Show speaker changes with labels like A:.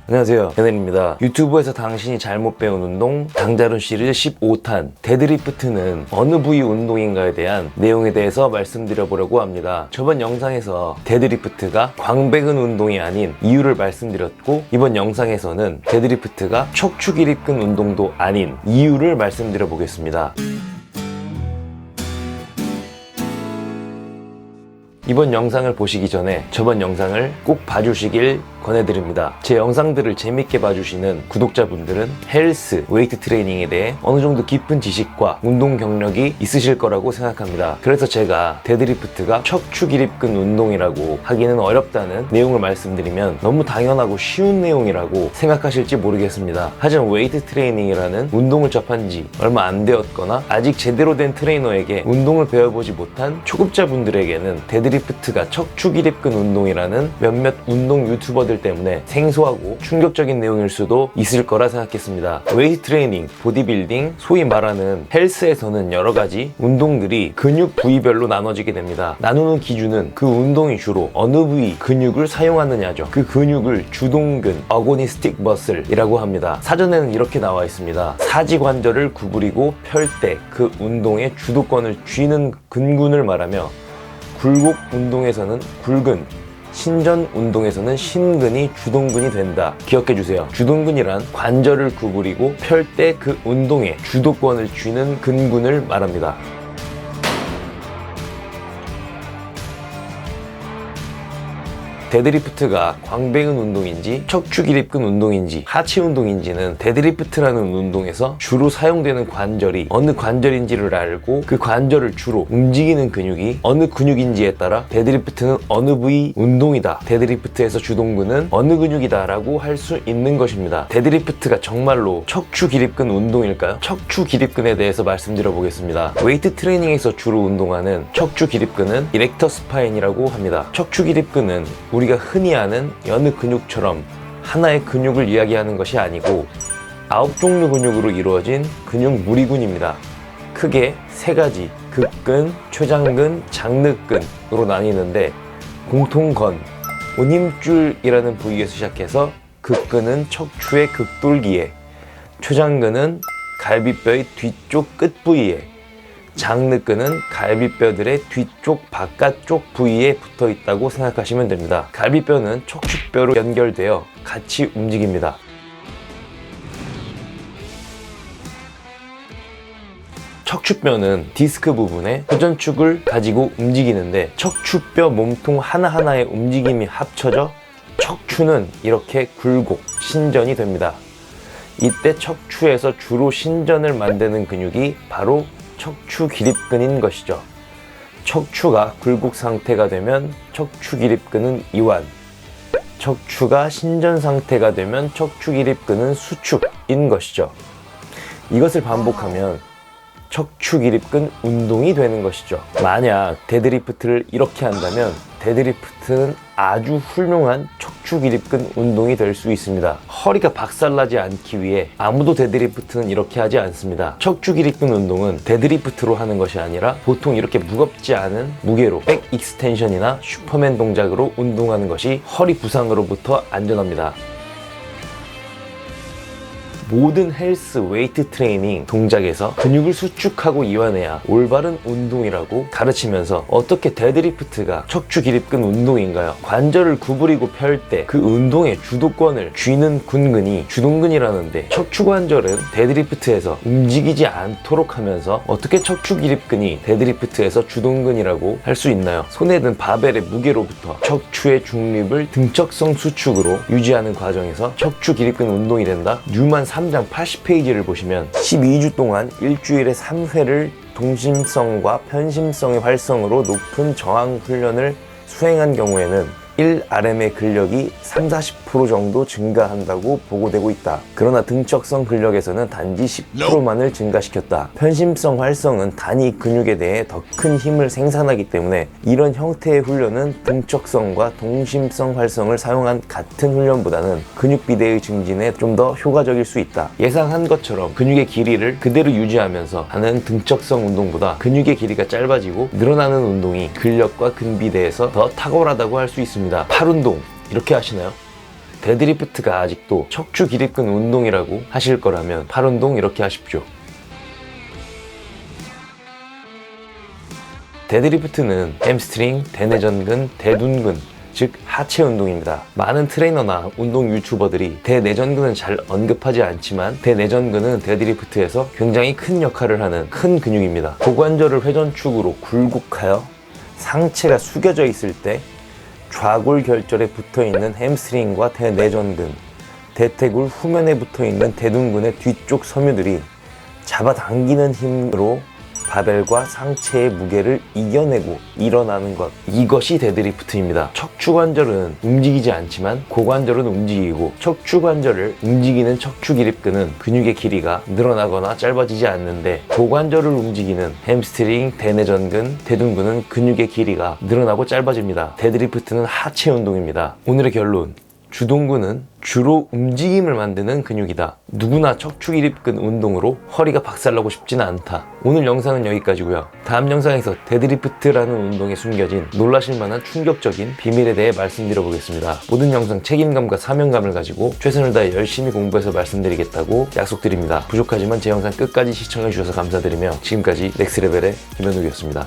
A: 안녕하세요, 현엘입니다. 유튜브에서 당신이 잘못 배운 운동 당자론 시리즈 15탄 데드리프트는 어느 부위 운동인가에 대한 내용에 대해서 말씀드려보려고 합니다. 저번 영상에서 데드리프트가 광배근 운동이 아닌 이유를 말씀드렸고, 이번 영상에서는 데드리프트가 척추기립근 운동도 아닌 이유를 말씀드려 보겠습니다. 이번 영상을 보시기 전에 저번 영상을 꼭 봐주시길 권해드립니다. 제 영상들을 재밌게 봐주시는 구독자분들은 헬스, 웨이트 트레이닝에 대해 어느 정도 깊은 지식과 운동 경력이 있으실 거라고 생각합니다. 그래서 제가 데드리프트가 척추기립근 운동이라고 하기는 어렵다는 내용을 말씀드리면 너무 당연하고 쉬운 내용이라고 생각하실지 모르겠습니다. 하지만 웨이트 트레이닝이라는 운동을 접한 지 얼마 안 되었거나 아직 제대로 된 트레이너에게 운동을 배워보지 못한 초급자분들에게는 데드리프트가 척추기립근 운동이라는 몇몇 운동 유튜버들 때문에 생소하고 충격적인 내용일 수도 있을 거라 생각했습니다. 웨이트 트레이닝, 보디빌딩, 소위 말하는 헬스에서는 여러 가지 운동들이 근육 부위별로 나눠지게 됩니다. 나누는 기준은 그 운동이 주로 어느 부위 근육을 사용하느냐죠. 그 근육을 주동근, 어고니스틱 머슬이라고 합니다. 사전에는 이렇게 나와 있습니다. 사지관절을 구부리고 펼 때 그 운동의 주도권을 쥐는 근군을 말하며, 굴곡 운동에서는 굴근, 신전 운동에서는 신근이 주동근이 된다. 기억해주세요. 주동근이란 관절을 구부리고 펼 때 그 운동의 주도권을 쥐는 근군을 말합니다. 데드리프트가 광배근 운동인지 척추기립근 운동인지 하체 운동인지는 데드리프트라는 운동에서 주로 사용되는 관절이 어느 관절인지를 알고 그 관절을 주로 움직이는 근육이 어느 근육인지에 따라 데드리프트는 어느 부위 운동이다, 데드리프트에서 주동근은 어느 근육이다 라고 할 수 있는 것입니다. 데드리프트가 정말로 척추기립근 운동일까요? 척추기립근에 대해서 말씀드려 보겠습니다. 웨이트 트레이닝에서 주로 운동하는 척추기립근은 이렉터 스파인이라고 합니다. 척추기립근은 우리가 흔히 아는 여느 근육처럼 하나의 근육을 이야기하는 것이 아니고 9종류 근육으로 이루어진 근육 무리군입니다. 크게 세 가지, 극근, 최장근, 장늑근으로 나뉘는데, 공통건, 온힘줄이라는 부위에서 시작해서 극근은 척추의 극돌기에, 최장근은 갈비뼈의 뒤쪽 끝 부위에, 장늑근은 갈비뼈들의 뒤쪽 바깥쪽 부위에 붙어 있다고 생각하시면 됩니다. 갈비뼈는 척추뼈로 연결되어 같이 움직입니다. 척추뼈는 디스크 부분에 회전축을 가지고 움직이는데, 척추뼈 몸통 하나하나의 움직임이 합쳐져 척추는 이렇게 굴곡, 신전이 됩니다. 이때 척추에서 주로 신전을 만드는 근육이 바로 척추기립근인 것이죠. 척추가 굴곡 상태가 되면 척추기립근은 이완, 척추가 신전 상태가 되면 척추기립근은 수축인 것이죠. 이것을 반복하면 척추기립근 운동이 되는 것이죠. 만약 데드리프트를 이렇게 한다면 데드리프트는 아주 훌륭한 척추기립근 운동이 될 수 있습니다. 허리가 박살나지 않기 위해 아무도 데드리프트는 이렇게 하지 않습니다. 척추기립근 운동은 데드리프트로 하는 것이 아니라 보통 이렇게 무겁지 않은 무게로 백 익스텐션이나 슈퍼맨 동작으로 운동하는 것이 허리 부상으로부터 안전합니다. 모든 헬스, 웨이트 트레이닝 동작에서 근육을 수축하고 이완해야 올바른 운동이라고 가르치면서 어떻게 데드리프트가 척추기립근 운동인가요? 관절을 구부리고 펼 때 그 운동의 주도권을 쥐는 근근이 주동근이라는데, 척추관절은 데드리프트에서 움직이지 않도록 하면서 어떻게 척추기립근이 데드리프트에서 주동근이라고 할 수 있나요? 손에 든 바벨의 무게로부터 척추의 중립을 등척성 수축으로 유지하는 과정에서 척추기립근 운동이 된다? 뉴만 3장 80페이지를 보시면 12주 동안 일주일에 3회를 동심성과 편심성의 활성으로 높은 저항 훈련을 수행한 경우에는 1RM의 근력이 30-40% 정도 증가한다고 보고되고 있다. 그러나 등척성 근력에서는 단지 10%만을 증가시켰다. 편심성 활성은 단위 근육에 대해 더 큰 힘을 생산하기 때문에 이런 형태의 훈련은 등척성과 동심성 활성을 사용한 같은 훈련보다는 근육 비대의 증진에 좀 더 효과적일 수 있다. 예상한 것처럼 근육의 길이를 그대로 유지하면서 하는 등척성 운동보다 근육의 길이가 짧아지고 늘어나는 운동이 근력과 근비대에서 더 탁월하다고 할 수 있습니다. 팔 운동 이렇게 하시나요? 데드리프트가 아직도 척추 기립근 운동이라고 하실 거라면 팔 운동 이렇게 하십시오. 데드리프트는 햄스트링, 대내전근, 대둔근, 즉 하체 운동입니다. 많은 트레이너나 운동 유튜버들이 대내전근은 잘 언급하지 않지만 대내전근은 데드리프트에서 굉장히 큰 역할을 하는 큰 근육입니다. 고관절을 회전축으로 굴곡하여 상체가 숙여져 있을 때 좌골결절에 붙어있는 햄스트링과 대내전근, 대퇴골 후면에 붙어있는 대둔근의 뒤쪽 섬유들이 잡아당기는 힘으로 바벨과 상체의 무게를 이겨내고 일어나는 것, 이것이 데드리프트입니다. 척추관절은 움직이지 않지만 고관절은 움직이고, 척추관절을 움직이는 척추기립근은 근육의 길이가 늘어나거나 짧아지지 않는데, 고관절을 움직이는 햄스트링, 대내전근, 대둔근은 근육의 길이가 늘어나고 짧아집니다. 데드리프트는 하체 운동입니다. 오늘의 결론: 주동근은 주로 움직임을 만드는 근육이다. 누구나 척추기립근 운동으로 허리가 박살나고 싶지는 않다. 오늘 영상은 여기까지고요. 다음 영상에서 데드리프트라는 운동에 숨겨진 놀라실 만한 충격적인 비밀에 대해 말씀드려 보겠습니다. 모든 영상 책임감과 사명감을 가지고 최선을 다해 열심히 공부해서 말씀드리겠다고 약속드립니다. 부족하지만 제 영상 끝까지 시청해 주셔서 감사드리며 지금까지 넥스레벨의 김현욱이었습니다.